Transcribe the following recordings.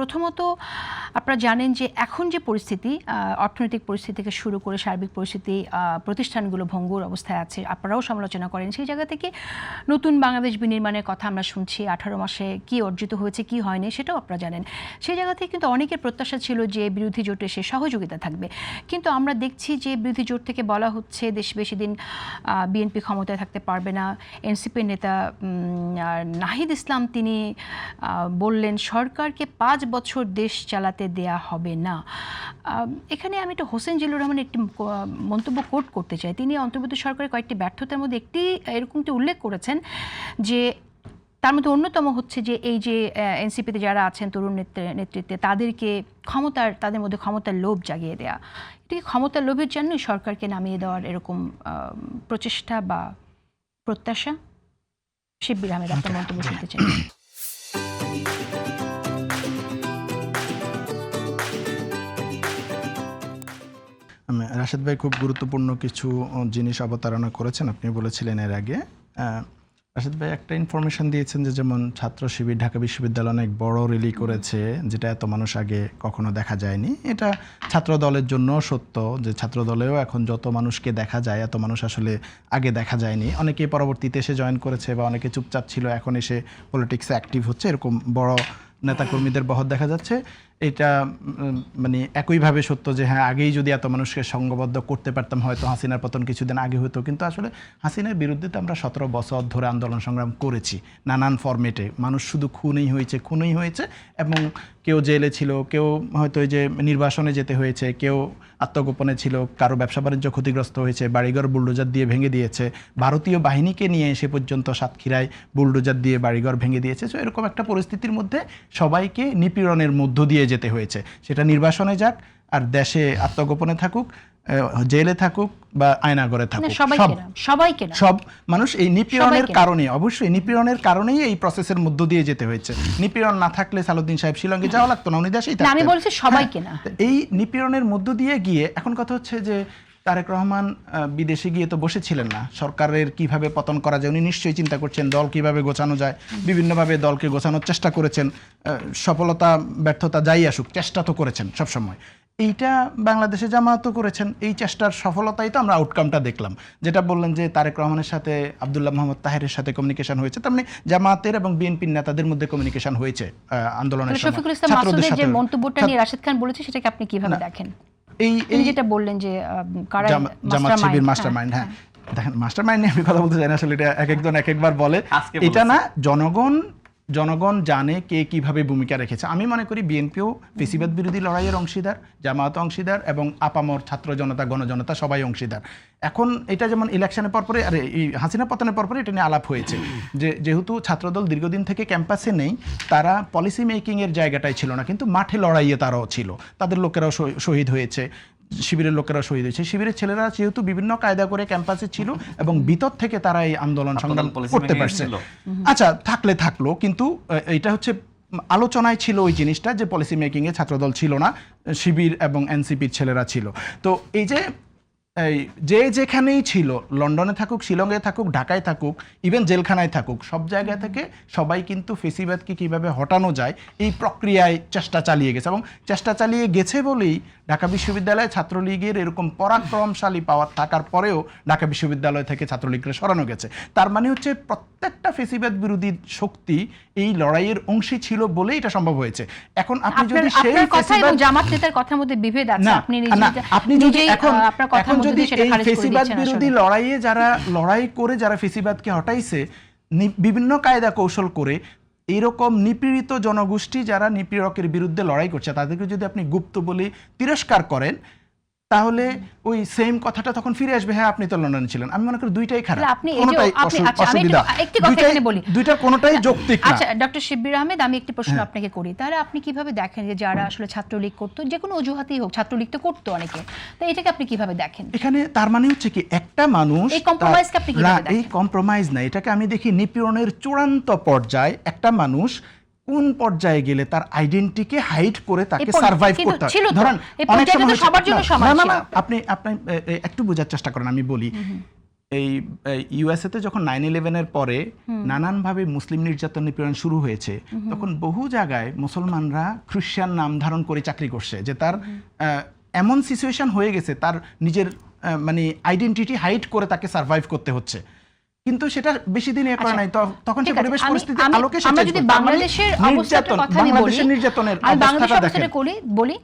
প্রথমত আপনারা জানেন যে এখন যে পরিস্থিতি অর্থনৈতিক পরিস্থিতি থেকে শুরু করে সার্বিক পরিস্থিতি প্রতিষ্ঠানগুলো ভঙ্গুর অবস্থায় আছে, আপনারাও সমালোচনা করেন। সেই জায়গা থেকে নতুন বাংলাদেশ বিনির্মাণের কথা আমরা শুনছি, 18 মাসে কি অর্জিত হয়েছে কি হয়নি সেটাও আপনারা জানেন। সেই জায়গা থেকে কিন্তু অনেকের প্রত্যাশা ছিল যে বিরোধী জোট এসে সহযোগিতা থাকবে, কিন্তু আমরা দেখছি যে বিরোধী জোট থেকে বলা হচ্ছে দেশ বেশি দিন বিএনপি ক্ষমতায় থাকতে পারবে না। এনসিপির নেতা নাহিদ ইসলাম তিনি বললেন সরকারকে 5 বছর দেশ চালাতে দেয়া হবে না। এখানে আমি একটু হোসেন জিল্লুর রহমানের একটি মন্তব্য কোট করতে চাই। তিনি অন্তর্বর্তী সরকারের কয়েকটি ব্যর্থতার মধ্যে একটি এরকমটি উল্লেখ করেছেন যে তার মধ্যে অন্যতম হচ্ছে যে এই যে এনসিপিতে যারা আছেন তরুণ নেতৃত্বে তাদের মধ্যে ক্ষমতার লোভ জাগিয়ে দেয়া। এটা কি ক্ষমতার লোভের জন্যই সরকারকে নামিয়ে দেওয়ার এরকম প্রচেষ্টা বা প্রত্যাশা? শিব্বির আহমেদ, আপনার মন্তব্য শুনতে চাই। রাশেদ ভাই খুব গুরুত্বপূর্ণ কিছু জিনিস অবতারণা করেছেন। আপনি বলেছিলেন এর আগে, রাশেদ ভাই একটা ইনফরমেশন দিয়েছেন যে যেমন ছাত্র শিবির ঢাকা বিশ্ববিদ্যালয় অনেক বড় র্যালি করেছে, যেটা এত মানুষ আগে কখনো দেখা যায়নি। এটা ছাত্র দলের জন্য সত্য যে ছাত্র দলেও এখন যত মানুষকে দেখা যায় এত মানুষ আসলে আগে দেখা যায়নি। অনেকে পরবর্তীতে এসে জয়েন করেছে বা অনেকে চুপচাপ ছিল, এখন এসে পলিটিক্সে অ্যাক্টিভ হচ্ছে, এরকম বড় নেতাকর্মীদের বহর দেখা যাচ্ছে। এটা মানে একইভাবে সত্য যে হ্যাঁ, আগেই যদি এত মানুষকে সংঘবদ্ধ করতে পারতাম হয়তো হাসিনার পতন কিছুদিন আগে হতো। কিন্তু আসলে হাসিনার বিরুদ্ধে তো আমরা 17 বছর ধরে আন্দোলন সংগ্রাম করেছি নানান ফরম্যাটে। মানুষ শুধু খুনই হয়েছে এবং কেউ জেলে ছিল, কেউ হয়তো ওই যে নির্বাসনে যেতে হয়েছে, কেউ আত্মগোপনে ছিল, কারো ব্যবসা বাণিজ্য ক্ষতিগ্রস্ত হয়েছে, বাড়িঘর বুলডোজার দিয়ে ভেঙে দিয়েছে, ভারতীয় বাহিনীকে নিয়ে এসে পর্যন্ত সাতক্ষীরায় বুলডোজার দিয়ে বাড়িঘর ভেঙে দিয়েছে। তো এরকম একটা পরিস্থিতির মধ্যে সবাইকে নিপীড়নের মধ্য দিয়ে যেতে হয়েছে, সেটা নির্বাসনে যাক আর দেশে আত্মগোপনে থাকুক, জেলে থাকুক বা আয়নাঘরে থাকুক, সব মানুষ এই নিপীড়নের কারণে, অবশ্যই নিপীড়নের কারণেই এই প্রসেসের মধ্য দিয়ে যেতে হয়েছে। নিপীড়ন না থাকলে সালাউদ্দিন সাহেব শিলংয়ে যাওয়া লাগতো না, উনি দেশেই থাকতেন। আমি বলছি সবাইকে না, এই নিপীড়নের মধ্য দিয়ে গিয়ে এখন কথা হচ্ছে যে তারেক রহমান বিদেশে গিয়ে তো বসেছিলেন না, সরকারের কিভাবে পতন করা যায় উনি নিশ্চয়ই চিন্তা করছেন, দল কিভাবে গোছানো যায়, বিভিন্নভাবে দলকে গোছানোর চেষ্টা করেছেন। সফলতা ব্যর্থতা যাই আসুক, চেষ্টা তো করেছেন সবসময়। এইটা বাংলাদেশে জামায়াতও করেছেন, এই চেষ্টার সফলতাই তো আমরা আউটকামটা দেখলাম। যেটা বললেন যে তারেক রহমানের সাথে আব্দুল্লাহ মোহাম্মদ তাহেরের সাথে কমিউনিকেশন হয়েছে, তার মানে জামায়াতের এবং বিএনপির নেতাদের মধ্যে কমিউনিকেশন হয়েছে আন্দোলনের সময়। শফিকুল ইসলাম মাসুদের যে মন্তব্যটা নিয়ে রাশেদ খান বলেছে সেটাকে আপনি কিভাবে দেখেন? এই যেটা বললেন যে জামাত শিবির মাস্টারমাইন্ড, হ্যাঁ দেখেন মাস্টারমাইন্ড নিয়ে আমি কথা বলতে চাই না, আসলে এটা এক একজন এক একবার বলে। এটা না, জনগণ জানে কে কিভাবে ভূমিকা রেখেছে। আমি মনে করি বিএনপিও ফেসিবাদ বিরোধী লড়াইয়ের অংশীদার, জামায়াত অংশীদার এবং আপামর ছাত্র জনতা গণজনতা সবাই অংশীদার। এখন এটা যেমন ইলেকশনের পরপরে এই হাসিনা পতনের পরপরে এটা নিয়ে আলাপ হয়েছে যে যেহেতু ছাত্রদল দীর্ঘদিন থেকে ক্যাম্পাসে নেই, তারা পলিসি মেকিংয়ের জায়গাটাই ছিল না, কিন্তু মাঠে লড়াইয়ে তারাও ছিল, তাদের লোকেরাও শহীদ হয়েছে, শিবিরের লোকেরা শহীদ হয়েছে। শিবিরের ছেলেরা যেহেতু বিভিন্ন কায়দা করে ক্যাম্পাসে ছিল এবং ভিতর থেকে তারা এই আন্দোলন সংগ্রাম করতে পারছে। আচ্ছা, থাকলো, কিন্তু এটা হচ্ছে আলোচনায় ছিল ওই জিনিসটা যে পলিসি মেকিংয়ে ছাত্রদল ছিল না, শিবির এবং এনসিপির ছেলেরা ছিল। তো এই যে যেখানেই ছিল, লন্ডনে থাকুক, শিলংয়ে থাকুক, ঢাকায় থাকুক, ইভেন জেলখানায় থাকুক, সব জায়গা থেকে সবাই কিন্তু ফেসিবাদকে কিভাবে হটানো যায় এই প্রক্রিয়ায় চেষ্টা চালিয়ে গেছে। এবং চেষ্টা চালিয়ে গেছে বলেই ঢাকা বিশ্ববিদ্যালয়ে ছাত্রলীগের এরকম পরাক্রমশালী পাওয়ার থাকার পরেও ঢাকা বিশ্ববিদ্যালয় থেকে ছাত্রলীগকে সরানো গেছে। তার মানে হচ্ছে প্রত্যেকটা ফেসিবাদ বিরোধী শক্তি এই লড়াইয়ের অংশী ছিল বলেই এটা সম্ভব হয়েছে। এখন আপনি যদি সেই জামাত নেতার কথার মধ্যে বিভেদ আছে, আপনি যদি এখন যদি এই ফেসিবাদ বিরোধী লড়াইয়ে যারা লড়াই করে যারা ফেসিবাদকে হটাইছে বিভিন্ন কায়দা কৌশল করে, এইরকম নিপীড়িত জনগোষ্ঠী যারা নিপীড়কের বিরুদ্ধে লড়াই করছে তাদেরকে যদি আপনি গুপ্ত বলে তিরস্কার করেন, তাহলে ওই সেম কথাটা তখন ফিরে আসবে, হ্যাঁ আপনি তো লন্ডনে ছিলেন। আমি মনে করি দুইটাই খারাপ, কোনোটাই অসুবিধা, দুইটার কোনোটাই যৌক্তিক না। আচ্ছা ডক্টর শিব্বির আহমেদ, আমি একটি প্রশ্ন আপনাকে করি, তাহলে আপনি কিভাবে দেখেন যে যারা আসলে ছাত্রলীগ করতো, যে কোনো অজুহাতেই হোক, ছাত্রলীগ তো করতো অনেকে, তো এটাকে আপনি কিভাবে দেখেন? এখানে তার মানে হচ্ছে কি একটা মানুষ, এই কম্প্রোমাইজকে আপনি কিভাবে দেখেন? এই কম্প্রোমাইজ না, এটাকে আমি দেখি নিপীড়নের চূড়ান্ত পর্যায়ে একটা মানুষ কোন পর্যায়ে গেলে তার আইডেন্টিটিকে হাইড করে তাকে সারভাইভ করতে হয়। ধরেন অনেক সময় আপনি একটু বোঝার চেষ্টা করেন, আমি বলি এই ইউএসএতে যখন 9/11-এর পরে নানানভাবে মুসলিম নির্যাতন নিপীড়ন শুরু হয়েছে, তখন বহু জায়গায় মুসলমানরা খ্রিস্টান নাম ধারণ করে চাকরি করছে, যে তার এমন সিচুয়েশন হয়ে গেছে তার নিজের মানে আইডেন্টিটি হাইড করে তাকে সার্ভাইভ করতে হচ্ছে। কিন্তু সেটা বেশি দিন এ করে নাই, তখন সে পরিবেশ পরিস্থিতি আলোকে আমরা যদি বাংলাদেশের অবস্থাটার কথা বলি, বাংলাদেশের নির্যাতনের আমি বাংলাদেশের অবস্থাটা অবস্থাটা বলি,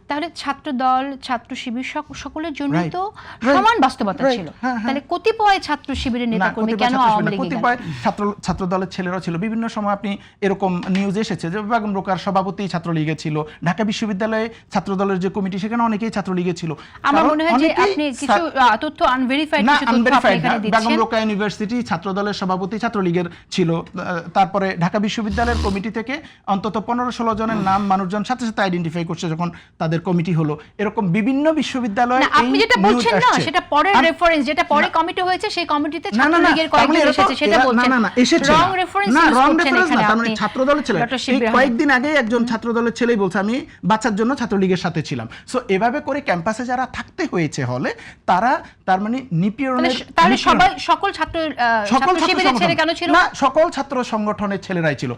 তাহলে ছাত্র দল, ছাত্র শিবির সকলের জন্য তো সমান বাস্তবতা ছিল। তাহলে কতিপয় ছাত্র শিবিরের নেতাকর্মী কেন আওয়ামী লীগে গেলেন? কতিপয় ছাত্র দলের ছেলেরা ছিল, বিভিন্ন সময় আপনি এরকম নিউজ এসেছে যে বেগম রোকার সভাপতি ছাত্রলীগে ছিল, ঢাকা বিশ্ববিদ্যালয়ে ছাত্র দলের যে কমিটি সেখানে অনেকেই ছাত্রলীগে ছিল। আমার মনে হয় যে আপনি কিছু তথ্য আনভেরিফাইড কিছু তথ্য আপনি এখানে দিচ্ছেন। বেগম রোকা ইউনিভার্সিটি ছাত্র দলের সভাপতি ছাত্রলীগের ছিল, তারপরে ঢাকা বিশ্ববিদ্যালয়ের কমিটি থেকে অন্তত 15-16 জনের নাম মানুষজন সাথে সাথে আইডেন্টিফাই করছে যখন তাদের কমিটি হলো। এরকম বিভিন্ন বিশ্ববিদ্যালয়ে আপনি যেটা বলছেন না সেটা পরের রেফারেন্স, যেটা পরে কমিটি হয়েছে সেই কমিটিতে ছাত্রলীগের কয়েকজন এসেছে সেটা বলছেন। না এসেছে রং রেফারেন্স না, রং করছেন রেফারেন্স না, এখানে তার মানে আপনি। ছাত্র দলের ছেলে কয়েকদিন আগে একজন ছাত্র দলের ছেলেই বলছে আমি বাচ্চার জন্য ছাত্রলীগের সাথে ছিলাম। সো এভাবে করে ক্যাম্পাসে যারা থাকতে হয়েছে হলে তারা তার মানে নিপীড়নের, তাহলে সকল ছাত্র শিবিরের ছেলে কেন ছিল না, সকল ছাত্র সংগঠনের ছেলেরাই ছিল।